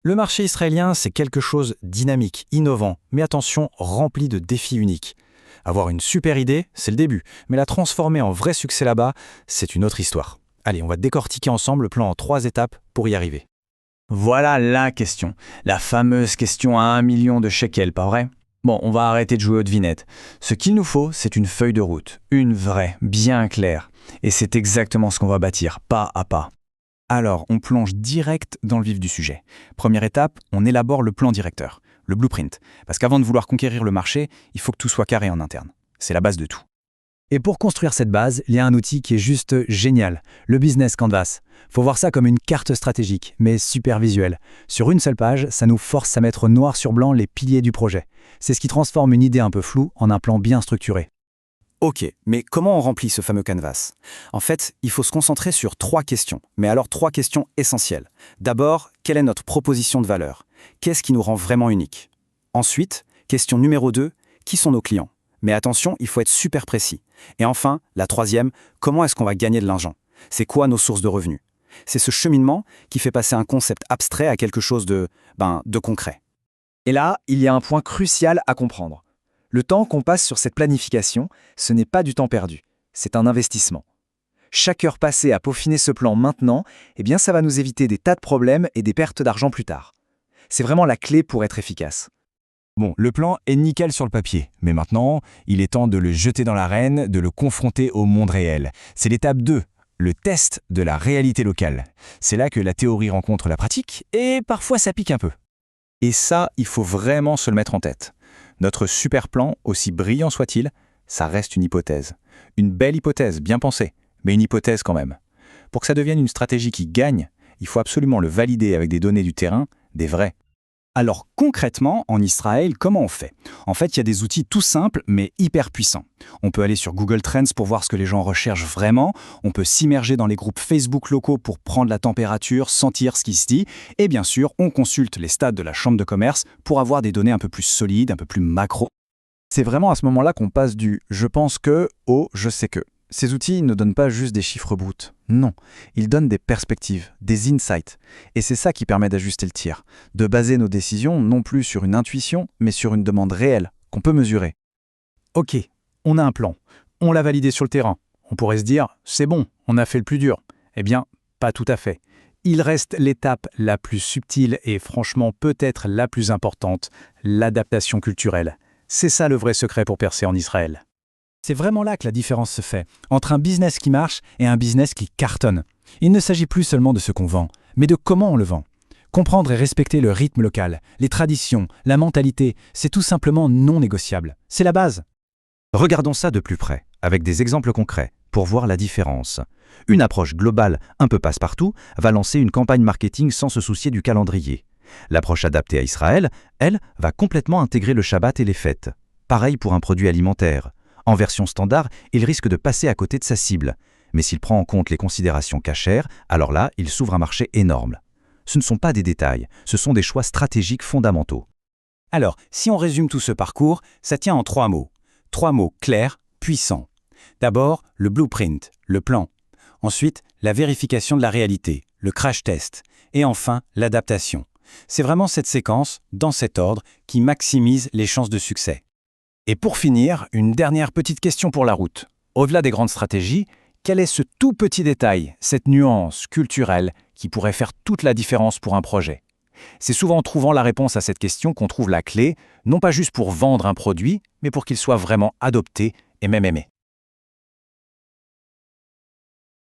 Le marché israélien, c'est quelque chose de dynamique, innovant, mais attention, rempli de défis uniques. Avoir une super idée, c'est le début, mais la transformer en vrai succès là-bas, c'est une autre histoire. Allez, on va décortiquer ensemble le plan en 3 étapes pour y arriver. Voilà la question. La fameuse question à 1 million de shekels, pas vrai? Bon, on va arrêter de jouer aux devinettes. Ce qu'il nous faut, c'est une feuille de route. Une vraie, bien claire. Et c'est exactement ce qu'on va bâtir, pas à pas. Alors, on plonge direct dans le vif du sujet. Première étape, on élabore le plan directeur, le blueprint. Parce qu'avant de vouloir conquérir le marché, il faut que tout soit carré en interne. C'est la base de tout. Et pour construire cette base, il y a un outil qui est juste génial, le Business Canvas. Faut voir ça comme une carte stratégique, mais super visuelle. Sur une seule page, ça nous force à mettre noir sur blanc les piliers du projet. C'est ce qui transforme une idée un peu floue en un plan bien structuré. Ok, mais comment on remplit ce fameux canvas? En fait, il faut se concentrer sur 3 questions, mais alors 3 questions essentielles. D'abord, quelle est notre proposition de valeur? Qu'est-ce qui nous rend vraiment unique? Ensuite, question numéro 2, qui sont nos clients? Mais attention, il faut être super précis. Et enfin, la troisième, comment est-ce qu'on va gagner de l'argent? C'est quoi nos sources de revenus? C'est ce cheminement qui fait passer un concept abstrait à quelque chose de concret. Et là, il y a un point crucial à comprendre. Le temps qu'on passe sur cette planification, ce n'est pas du temps perdu, c'est un investissement. Chaque heure passée à peaufiner ce plan maintenant, ça va nous éviter des tas de problèmes et des pertes d'argent plus tard. C'est vraiment la clé pour être efficace. Bon, le plan est nickel sur le papier, mais maintenant, il est temps de le jeter dans l'arène, de le confronter au monde réel. C'est l'étape 2, le test de la réalité locale. C'est là que la théorie rencontre la pratique, et parfois ça pique un peu. Et ça, il faut vraiment se le mettre en tête. Notre super plan, aussi brillant soit-il, ça reste une hypothèse. Une belle hypothèse, bien pensée, mais une hypothèse quand même. Pour que ça devienne une stratégie qui gagne, il faut absolument le valider avec des données du terrain, des vraies. Alors concrètement, en Israël, comment on fait? En fait, il y a des outils tout simples mais hyper puissants. On peut aller sur Google Trends pour voir ce que les gens recherchent vraiment, on peut s'immerger dans les groupes Facebook locaux pour prendre la température, sentir ce qui se dit, et bien sûr, on consulte les stats de la chambre de commerce pour avoir des données un peu plus solides, un peu plus macro. C'est vraiment à ce moment-là qu'on passe du « je pense que » au « je sais que ». Ces outils ne donnent pas juste des chiffres bruts. Non, ils donnent des perspectives, des insights. Et c'est ça qui permet d'ajuster le tir, de baser nos décisions non plus sur une intuition, mais sur une demande réelle, qu'on peut mesurer. Ok, on a un plan. On l'a validé sur le terrain. On pourrait se dire, c'est bon, on a fait le plus dur. Eh bien, pas tout à fait. Il reste l'étape la plus subtile et franchement peut-être la plus importante, l'adaptation culturelle. C'est ça le vrai secret pour percer en Israël. C'est vraiment là que la différence se fait, entre un business qui marche et un business qui cartonne. Il ne s'agit plus seulement de ce qu'on vend, mais de comment on le vend. Comprendre et respecter le rythme local, les traditions, la mentalité, c'est tout simplement non négociable. C'est la base. Regardons ça de plus près, avec des exemples concrets, pour voir la différence. Une approche globale, un peu passe-partout, va lancer une campagne marketing sans se soucier du calendrier. L'approche adaptée à Israël, elle, va complètement intégrer le Shabbat et les fêtes. Pareil pour un produit alimentaire. En version standard, il risque de passer à côté de sa cible. Mais s'il prend en compte les considérations cachères, alors là, il s'ouvre un marché énorme. Ce ne sont pas des détails, ce sont des choix stratégiques fondamentaux. Alors, si on résume tout ce parcours, ça tient en 3 mots. 3 mots clairs, puissants. D'abord, le blueprint, le plan. Ensuite, la vérification de la réalité, le crash test. Et enfin, l'adaptation. C'est vraiment cette séquence, dans cet ordre, qui maximise les chances de succès. Et pour finir, une dernière petite question pour la route. Au-delà des grandes stratégies, quel est ce tout petit détail, cette nuance culturelle qui pourrait faire toute la différence pour un projet? C'est souvent en trouvant la réponse à cette question qu'on trouve la clé, non pas juste pour vendre un produit, mais pour qu'il soit vraiment adopté et même aimé.